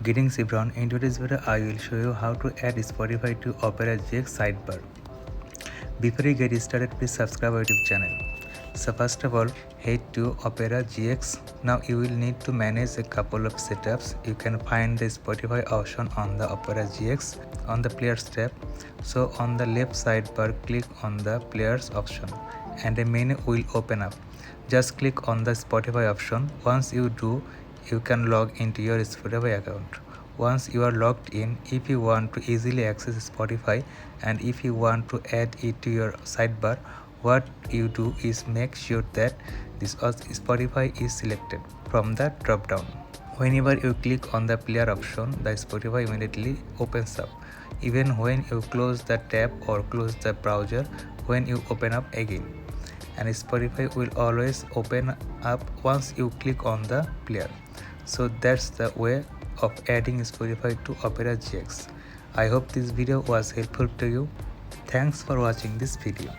Greetings everyone, in today's video I will show you how to add Spotify to Opera GX sidebar. Before you get started, please subscribe our YouTube channel. So first of all, head to Opera GX. Now you will need to manage a couple of setups. You can find the Spotify option on the Opera GX on the Players tab. So on the left sidebar, click on the Players option and a menu will open up. Just click on the Spotify option. Once you do, you can log into your Spotify account. Once you are logged in, if you want to easily access Spotify and if you want to add it to your sidebar, what you do is make sure that this Spotify is selected from the drop down. Whenever you click on the player option, the Spotify immediately opens up. Even when you close the tab or close the browser, when you open up again, and Spotify will always open up once you click on the player. So that's the way of adding Spotify to Opera GX. I hope this video was helpful to you. Thanks for watching this video.